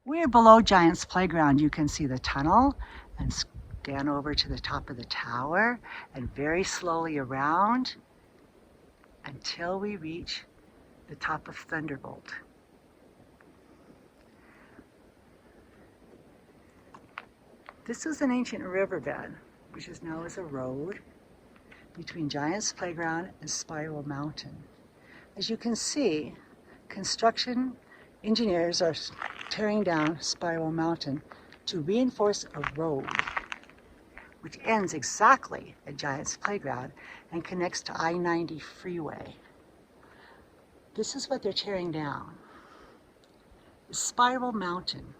We're below Giant's Playground. You can see the tunnel and scan over to the top of the tower and very slowly around until we reach the top of Thunderbolt. This was an ancient riverbed, which is now as a road between Giant's Playground and Spiral Mountain. As you can see, construction engineers are tearing down Spiral Mountain to reinforce a road which ends exactly at Giant's Playground and connects to I-90 freeway. This is what they're tearing down. Spiral Mountain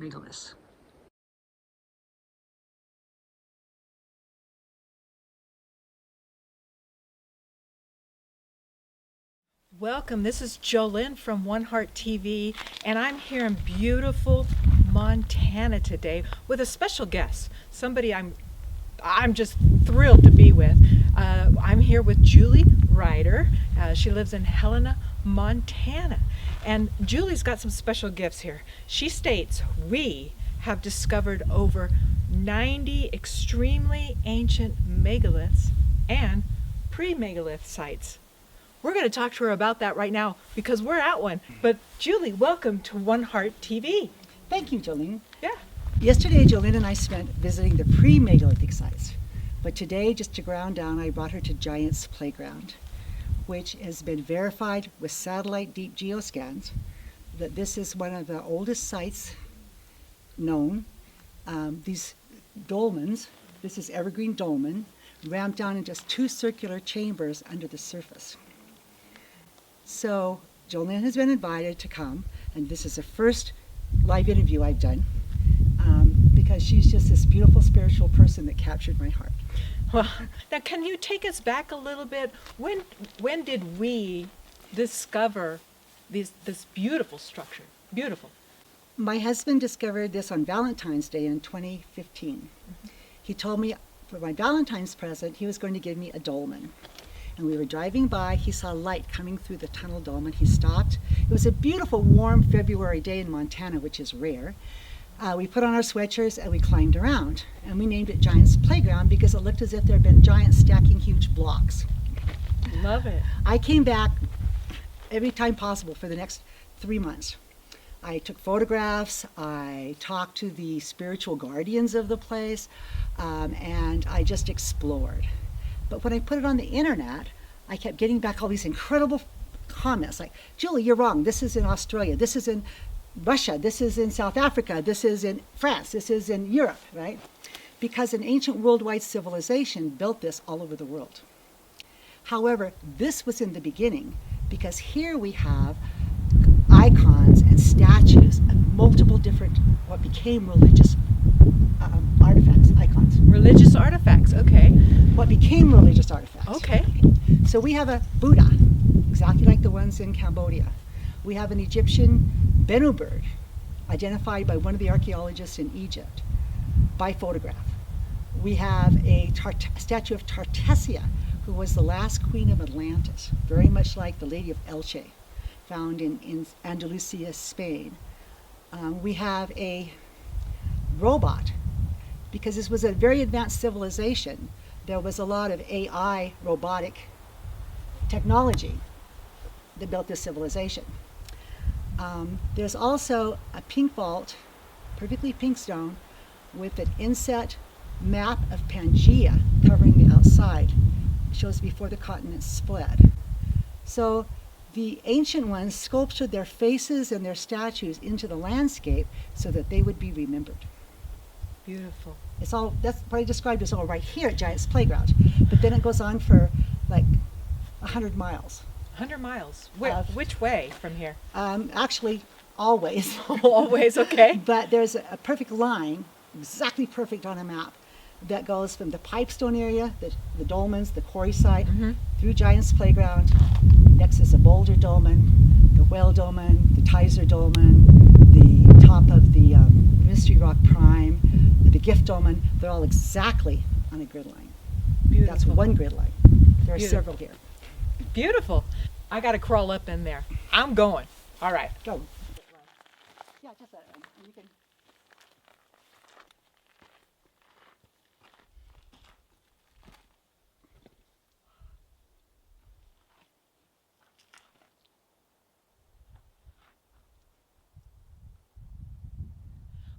Megaliths. Welcome, this is Joelyn from WonHeart TV, and I'm here in beautiful Montana today with a special guest, somebody I'm just thrilled to be with. I'm here with Julie Ryder. She lives in Helena, Montana, and Julie's got some special gifts here. She states, we have discovered over 90 extremely ancient megaliths and pre-megalith sites. We're going to talk to her about that right now because we're at one. But Julie, welcome to WonHeart TV. Thank you, Jolene. Yeah. Yesterday, Jolene and I spent visiting the pre-megalithic sites. But today, just to ground down, I brought her to Giant's Playground, which has been verified with satellite deep geoscans that this is one of the oldest sites known. These dolmens, this is evergreen dolmen, ramped down in just 2 circular chambers under the surface. So Jolene has been invited to come, and this is the first live interview I've done because she's just this beautiful spiritual person that captured my heart. Well, now can you take us back a little bit? When did we discover this beautiful structure? Beautiful. My husband discovered this on Valentine's Day in 2015. Mm-hmm. He told me for my Valentine's present he was going to give me a dolmen. And we were driving by, he saw light coming through the tunnel dolmen. He stopped. It was a beautiful, warm February day in Montana, which is rare. We put on our sweatshirts and we climbed around. And we named it Giant's Playground because it looked as if there had been giants stacking huge blocks. Love it. I came back every time possible for the next 3 months. I took photographs, I talked to the spiritual guardians of the place, and I just explored. But when I put it on the internet, I kept getting back all these incredible comments like, Julie, you're wrong. This is in Australia. This is in Russia. This is in South Africa. This is in France. This is in Europe, right? Because an ancient worldwide civilization built this all over the world. However, this was in the beginning because here we have icons and statues of multiple different, what became religious artifacts, icons. Religious artifacts, okay. What became religious artifacts. Okay. So we have a Buddha, exactly like the ones in Cambodia. We have an Egyptian Benu bird, identified by one of the archaeologists in Egypt by photograph. We have a statue of Tartessia, who was the last queen of Atlantis, very much like the Lady of Elche, found in Andalusia, Spain. We have a robot, because this was a very advanced civilization. There was a lot of AI robotic technology that built this civilization. There's also a pink vault, perfectly pink stone, with an inset map of Pangaea covering the outside. It shows before the continents split. So the ancient ones sculptured their faces and their statues into the landscape so that they would be remembered. Beautiful. It's all, that's what I described as all right here at Giant's Playground. But then it goes on for like 100 miles. 100 miles. Which way from here? Actually, always. Always, okay. But there's a perfect line, exactly perfect on a map, that goes from the Pipestone area, the dolmens, the quarry site, through Giant's Playground. Next is the Boulder Dolmen, the Whale Dolmen, the Tizer Dolmen, the top of the Mystery Rock Prime, the Gift Dolmen. They're all exactly on a grid line. Beautiful. That's one grid line. There are several here. Beautiful. I got to crawl up in there. I'm going. All right. Go. Yeah, just that. And you can.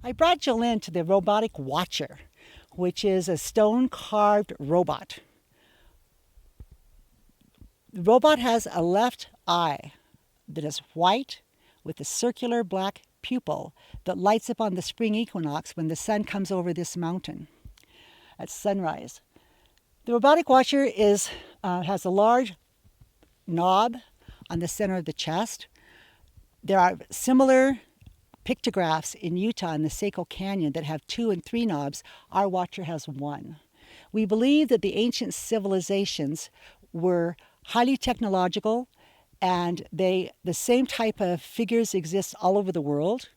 I brought Joelyn to the robotic watcher, which is a stone-carved robot. The robot has a left eye that is white with a circular black pupil that lights up on the spring equinox when the sun comes over this mountain at sunrise. The robotic watcher has a large knob on the center of the chest. There are similar pictographs in Utah in the Saco Canyon that have 2 and 3 knobs. Our watcher has 1. We believe that the ancient civilizations were highly technological, and the same type of figures exist all over the world.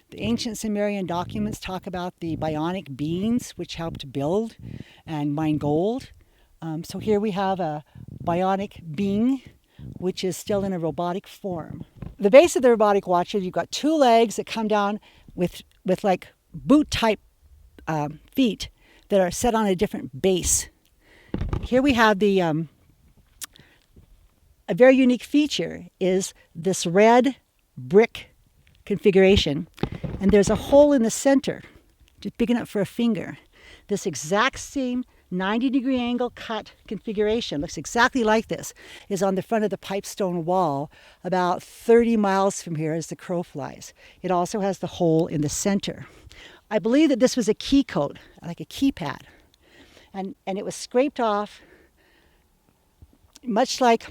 The ancient Sumerian documents talk about the Bionic Beans, which helped build and mine gold. So here we have a Bionic Bean, which is still in a robotic form. The base of the robotic watcher, you've got 2 legs that come down with like boot-type feet that are set on a different base. Here we have a very unique feature is this red brick configuration, and there's a hole in the center, just big enough for a finger. This exact same 90-degree angle cut configuration, looks exactly like this, is on the front of the pipestone wall about 30 miles from here as the crow flies. It also has the hole in the center. I believe that this was a key code, like a keypad, and it was scraped off much like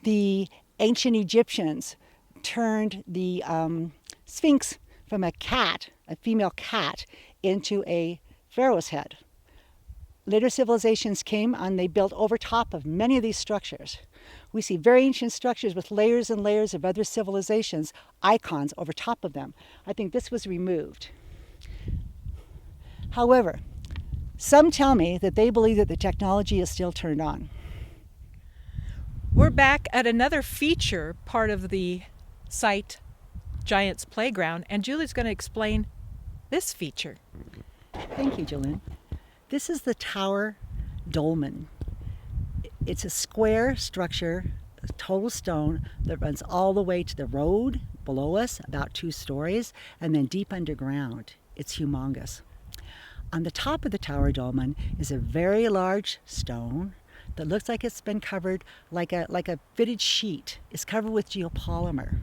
the ancient Egyptians turned the Sphinx from a cat, a female cat, into a pharaoh's head. Later civilizations came and they built over top of many of these structures. We see very ancient structures with layers and layers of other civilizations, icons over top of them. I think this was removed. However, some tell me that they believe that the technology is still turned on. We're back at another feature part of the site, Giants Playground, and Julie's going to explain this feature. Thank you, Joelyn. This is the tower dolmen. It's a square structure, a total stone that runs all the way to the road below us, about 2 stories, and then deep underground. It's humongous. On the top of the tower dolmen is a very large stone that looks like it's been covered like a fitted sheet. It's covered with geopolymer,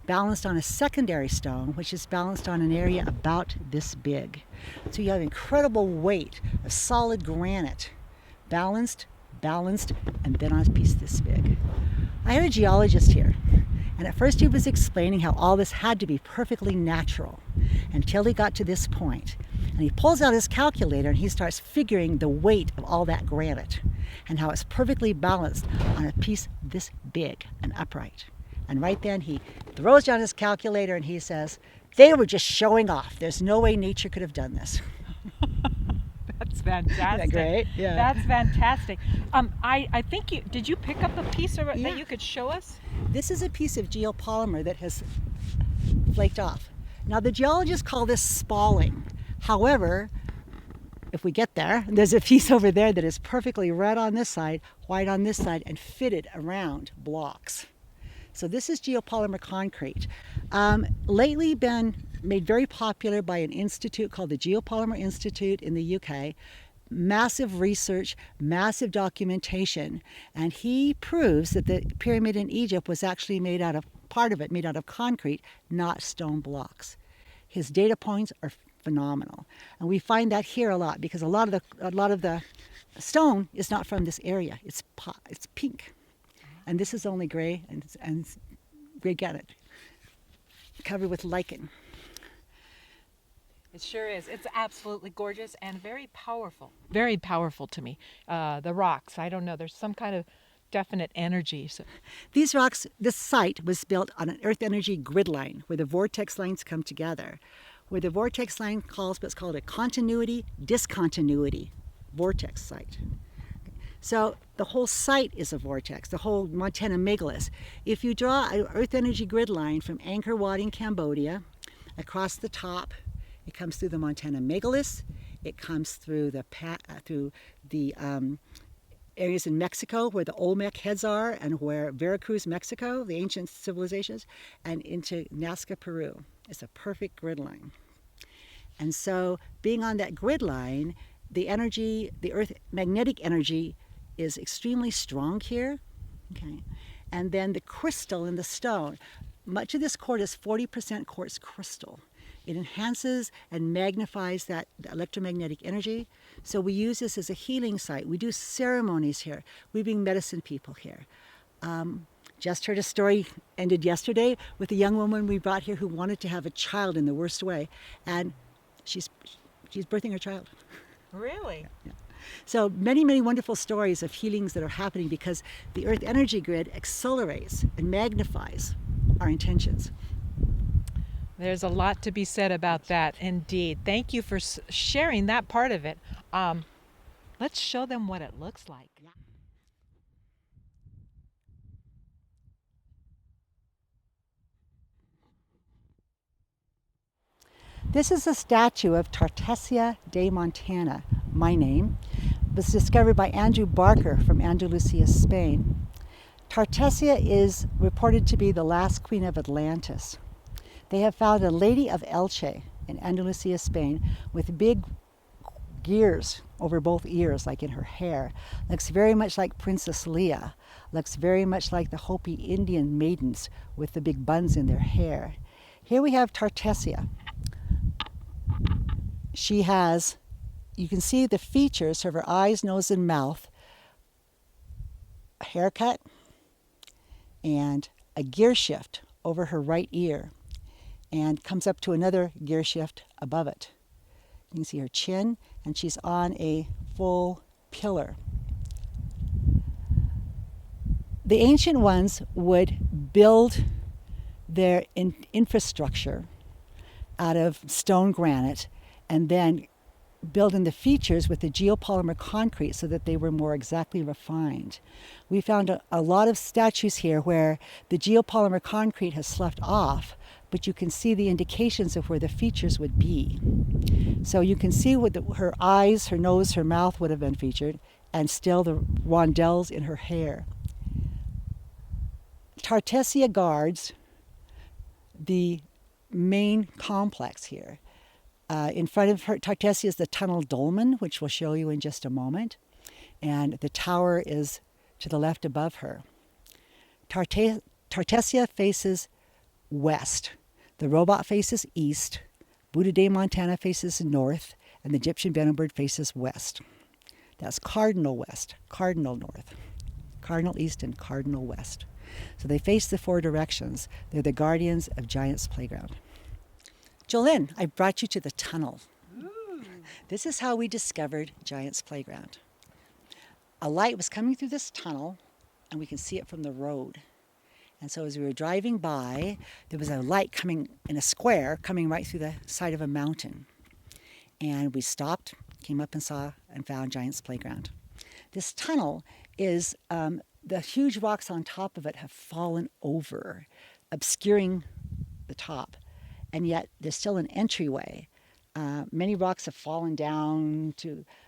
balanced on a secondary stone, which is balanced on an area about this big. So you have incredible weight of solid granite, balanced, and then on a piece this big. I had a geologist here, and at first he was explaining how all this had to be perfectly natural until he got to this point. And he pulls out his calculator and he starts figuring the weight of all that granite and how it's perfectly balanced on a piece this big and upright. And right then he throws down his calculator and he says, they were just showing off. There's no way nature could have done this. That's fantastic. Isn't that great? Yeah. That's fantastic. I think did you pick up a piece of it that you could show us? This is a piece of geopolymer that has flaked off. Now the geologists call this spalling. However, if we get there, there's a piece over there that is perfectly red on this side, white on this side, and fitted around blocks. So this is geopolymer concrete. Lately been made very popular by an institute called the Geopolymer Institute in the UK. Massive research, massive documentation, and he proves that the pyramid in Egypt was actually part of it made out of concrete, not stone blocks. His data points are phenomenal, and we find that here a lot because a lot of the stone is not from this area. It's pink, and this is only gray and gray granite covered with lichen. It sure is. It's absolutely gorgeous and very powerful. Very powerful to me. The rocks, I don't know, there's some kind of definite energy. So. These rocks, this site was built on an earth energy grid line where the vortex lines come together. Where the vortex line calls what's called a continuity-discontinuity vortex site. So the whole site is a vortex, the whole Montana Megaliths. If you draw an earth energy grid line from Angkor Wat in Cambodia across the top. It comes through the Montana Megaliths. It comes through the areas in Mexico where the Olmec heads are, and where Veracruz, Mexico, the ancient civilizations, and into Nazca, Peru. It's a perfect grid line. And so being on that grid line, the energy, the Earth magnetic energy is extremely strong here. Okay. And then the crystal in the stone, much of this quartz is 40% quartz crystal. It enhances and magnifies that electromagnetic energy. So we use this as a healing site. We do ceremonies here. We bring medicine people here. Just heard a story ended yesterday with a young woman we brought here who wanted to have a child in the worst way. And she's birthing her child. Really? Yeah. So many, many wonderful stories of healings that are happening because the Earth energy grid accelerates and magnifies our intentions. There's a lot to be said about that, indeed. Thank you for sharing that part of it. Let's show them what it looks like. Yeah. This is a statue of Tartessia de Montana, my name. It was discovered by Andrew Barker from Andalusia, Spain. Tartessia is reported to be the last queen of Atlantis. They have found a lady of Elche in Andalusia, Spain, with big gears over both ears, like in her hair. Looks very much like Princess Leia. Looks very much like the Hopi Indian maidens with the big buns in their hair. Here we have Tartessia. She has, you can see the features of her eyes, nose, and mouth, a haircut, and a gear shift over her right ear, and comes up to another gear shift above it. You can see her chin, and she's on a full pillar. The ancient ones would build their infrastructure out of stone granite and then build in the features with the geopolymer concrete so that they were more exactly refined. We found a lot of statues here where the geopolymer concrete has sloughed off, but you can see the indications of where the features would be. So you can see what her eyes, her nose, her mouth would have been featured, and still the rondelles in her hair. Tartessia guards the main complex here. In front of her, Tartessia is the tunnel dolmen, which we'll show you in just a moment. And the tower is to the left above her. Tartessia faces west. The robot faces east. Buddha de Montana faces north. And the Egyptian Benno bird faces west. That's cardinal west, cardinal north, cardinal east, and cardinal west. So they face the four directions. They're the guardians of Giant's Playground. Joelyn, I brought you to the tunnel. Ooh. This is how we discovered Giant's Playground. A light was coming through this tunnel, and we can see it from the road. And so as we were driving by, there was a light coming in a square, coming right through the side of a mountain. And we stopped, came up and saw and found Giant's Playground. This tunnel is, the huge rocks on top of it have fallen over, obscuring the top. And yet there's still an entryway. Many rocks have fallen down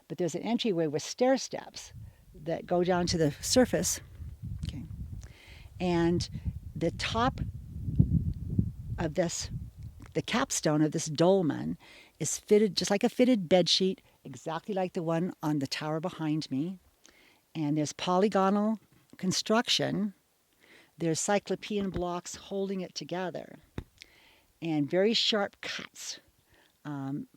but there's an entryway with stair steps that go down to the surface. Okay. And the top of this, the capstone of this dolmen, is fitted just like a fitted bed sheet, exactly like the one on the tower behind me. And there's polygonal construction. There's cyclopean blocks holding it together. And very sharp cuts,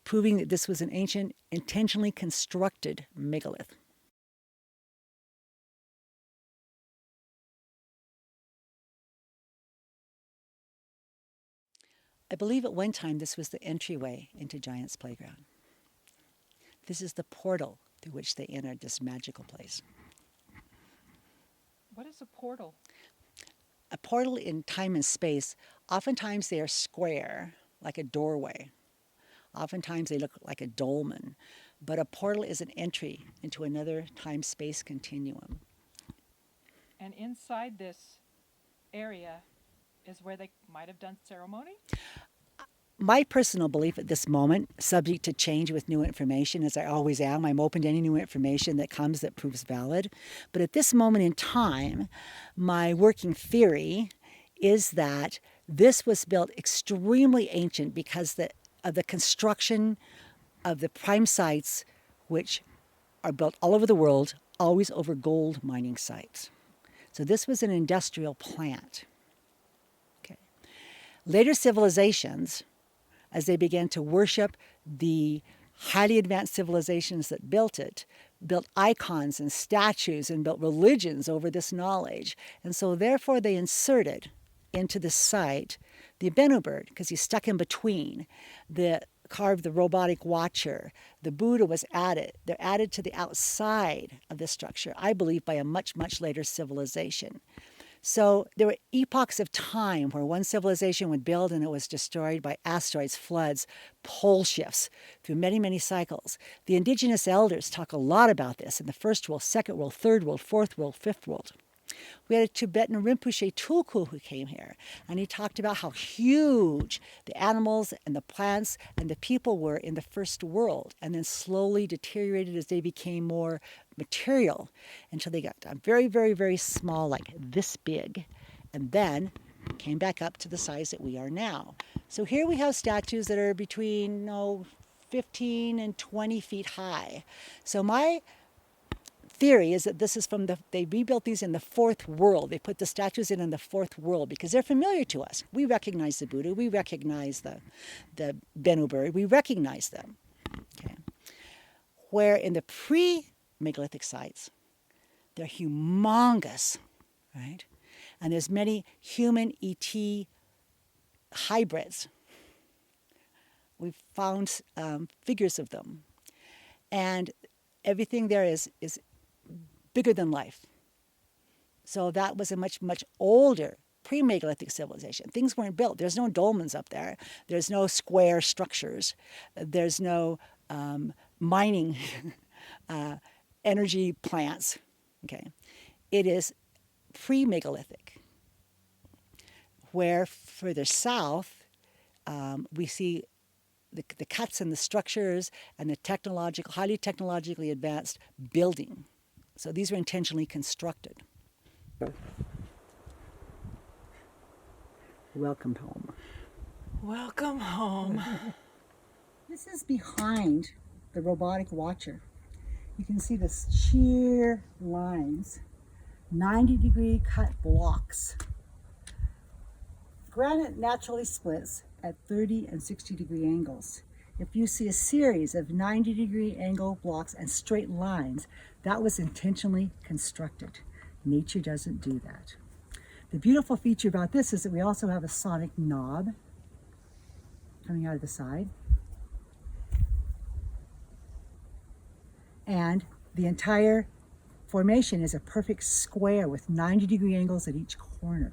proving that this was an ancient, intentionally constructed megalith. I believe at one time this was the entryway into Giant's Playground. This is the portal through which they entered this magical place. What is a portal? A portal in time and space, oftentimes they are square, like a doorway. Oftentimes they look like a dolmen. But a portal is an entry into another time-space continuum. And inside this area is where they might have done ceremony? my personal belief at this moment, subject to change with new information, as I always am, I'm open to any new information that comes that proves valid. But at this moment in time, my working theory is that this was built extremely ancient because of the construction of the prime sites, which are built all over the world, always over gold mining sites. So this was an industrial plant. Okay. Later civilizations, as they began to worship the highly advanced civilizations that built it, built icons and statues and built religions over this knowledge. And so therefore they inserted into the site the Bennu bird, because he's stuck in between. Carved the robotic watcher. The Buddha was added. They're added to the outside of the structure, I believe, by a much, much later civilization. So there were epochs of time where one civilization would build and it was destroyed by asteroids, floods, pole shifts through many, many cycles. The indigenous elders talk a lot about this in the first world, second world, third world, fourth world, fifth world. We had a Tibetan Rinpoche Tulku who came here, and he talked about how huge the animals and the plants and the people were in the first world, and then slowly deteriorated as they became more material until they got very, very, very small, like this big, and then came back up to the size that we are now. So here we have statues that are between 15 and 20 feet high. So my theory is that this is they rebuilt these in the fourth world. They put the statues in the fourth world because they're familiar to us. We recognize the Buddha. We recognize the Bennu bird. We recognize them. Okay. Where in the pre-megalithic sites, they're humongous, right? And there's many human ET hybrids. We've found figures of them. And everything there is bigger than life. So that was a much, much older pre-megalithic civilization. Things weren't built. There's no dolmens up there. There's no square structures. There's no mining energy plants. Okay, it is pre-megalithic. Where further south, we see the cuts and the structures and the highly technologically advanced building. So these were intentionally constructed. Welcome home. Welcome home. This is behind the robotic watcher. You can see the sheer lines, 90-degree cut blocks. Granite naturally splits at 30 and 60-degree angles. If you see a series of 90-degree angle blocks and straight lines, that was intentionally constructed. Nature doesn't do that. The beautiful feature about this is that we also have a sonic knob coming out of the side. And the entire formation is a perfect square with 90-degree angles at each corner.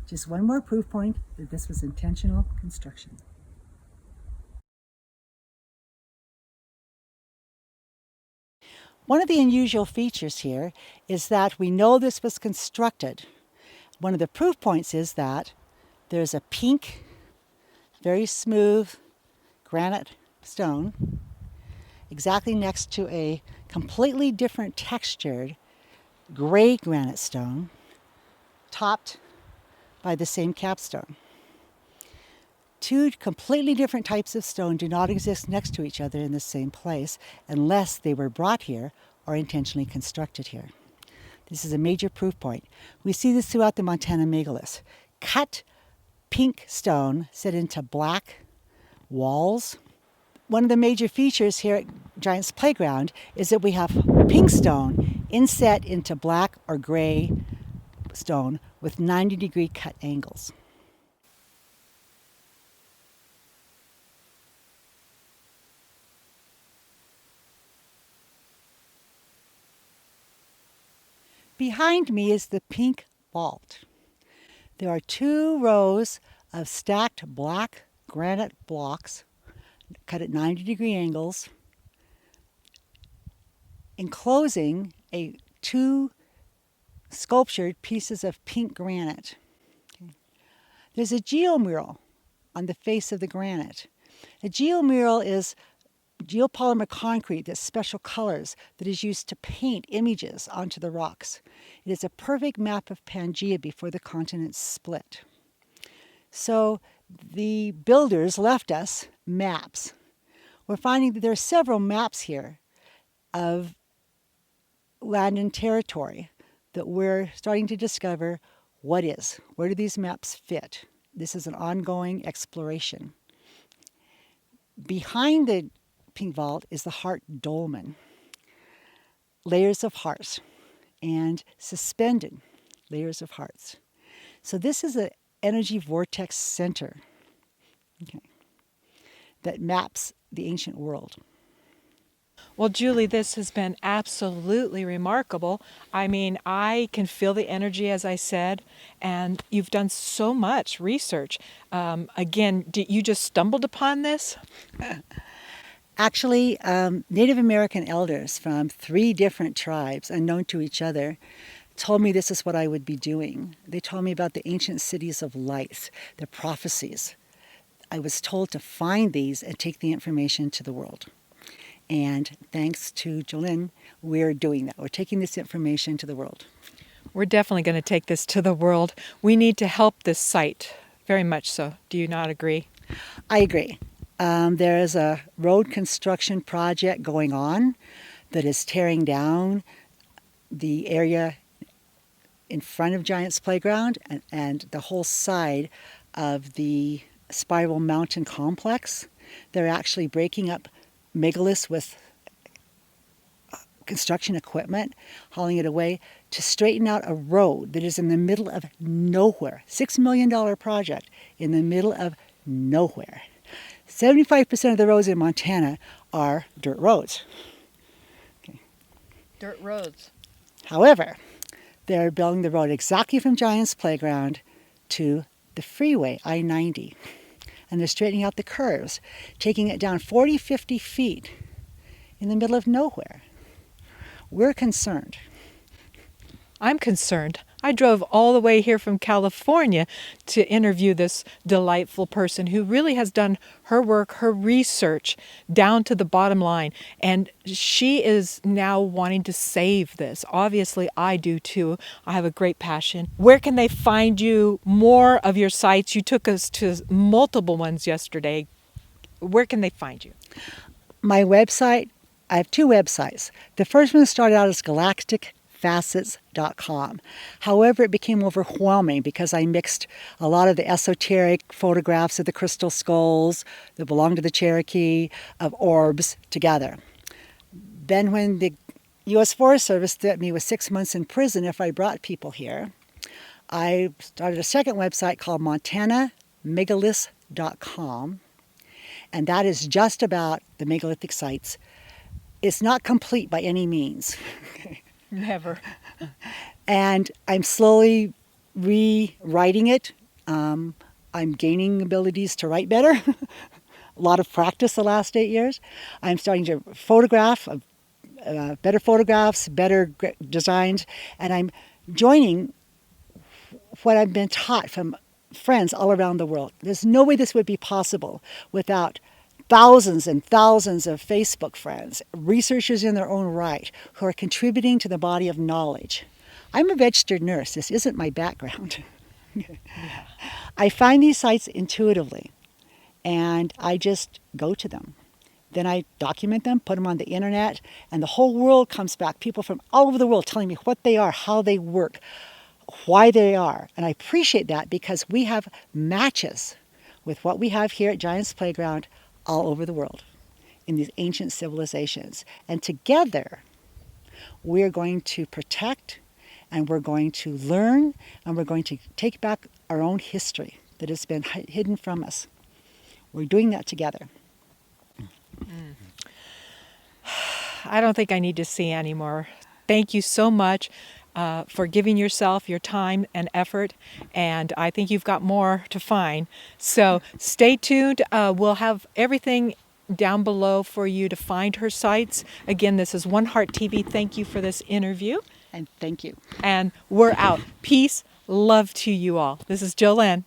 Just one more proof point that this was intentional construction. One of the unusual features here is that we know this was constructed. One of the proof points is that there's a pink, very smooth granite stone exactly next to a completely different textured gray granite stone topped by the same capstone. Two completely different types of stone do not exist next to each other in the same place unless they were brought here or intentionally constructed here. This is a major proof point. We see this throughout the Montana Megaliths. Cut pink stone set into black walls. One of the major features here at Giant's Playground is that we have pink stone inset into black or gray stone with 90-degree cut angles. Behind me is the pink vault. There are 2 rows of stacked black granite blocks cut at 90-degree angles, enclosing a 2 sculptured pieces of pink granite. Okay. There's a geomural on the face of the granite. A geomural is geopolymer concrete, that's special colors that is used to paint images onto the rocks. It is a perfect map of Pangaea before the continents split. So the builders left us maps. We're finding that there are several maps here of land and territory that we're starting to discover what is. Where do these maps fit? This is an ongoing exploration. Behind the pink vault is the heart dolmen. Layers of hearts and suspended layers of hearts. So this is an energy vortex center, okay, that maps the ancient world. Well, Julie, this has been absolutely remarkable. I mean, I can feel the energy, as I said, and you've done so much research. Again, you just stumbled upon this? Actually, Native American elders from 3 different tribes, unknown to each other, told me this is what I would be doing. They told me about the ancient cities of light, the prophecies. I was told to find these and take the information to the world. And thanks to Joelyn, we're doing that. We're taking this information to the world. We're definitely going to take this to the world. We need to help this site, very much so. Do you not agree? I agree. There is a road construction project going on that is tearing down the area in front of Giants Playground and the whole side of the Spiral Mountain Complex. They're actually breaking up megaliths with construction equipment, hauling it away to straighten out a road that is in the middle of nowhere. $6 million project in the middle of nowhere. 75% of the roads in Montana are dirt roads. Okay. Dirt roads. However, they're building the road exactly from Giants Playground to the freeway, I-90. And they're straightening out the curves, taking it down 40, 50 feet in the middle of nowhere. We're concerned. I'm concerned. I drove all the way here from California to interview this delightful person who really has done her work, her research down to the bottom line. And she is now wanting to save this. Obviously, I do too. I have a great passion. Where can they find you? More of your sites. You took us to multiple ones yesterday. Where can they find you? My website, I have 2 websites. The first one started out as galacticfacets.com. However, it became overwhelming because I mixed a lot of the esoteric photographs of the crystal skulls that belong to the Cherokee, of orbs, together. Then when the U.S. Forest Service threatened me with 6 months in prison if I brought people here, I started a second website called Montana Megaliths.com, and that is just about the megalithic sites. It's not complete by any means. Never. And I'm slowly rewriting it. I'm gaining abilities to write better. A lot of practice the last 8 years. I'm starting to photograph, better photographs, better designs, and I'm joining what I've been taught from friends all around the world. There's no way this would be possible without thousands and thousands of Facebook friends, researchers in their own right, who are contributing to the body of knowledge. I'm a registered nurse. This isn't my background. I find these sites intuitively, and I just go to them. Then I document them, put them on the internet, and the whole world comes back. People from all over the world telling me what they are, how they work, why they are. And I appreciate that because we have matches with what we have here at Giants Playground all over the world in these ancient civilizations. And together, we're going to protect, and we're going to learn, and we're going to take back our own history that has been hidden from us. We're doing that together. I don't think I need to see anymore. Thank you so much for giving yourself your time and effort, and I think you've got more to find. So stay tuned. We'll have everything down below for you to find her sites. Again, this is WonHeart TV. Thank you for this interview. And thank you. And we're out. Peace, love to you all. This is Joelyn.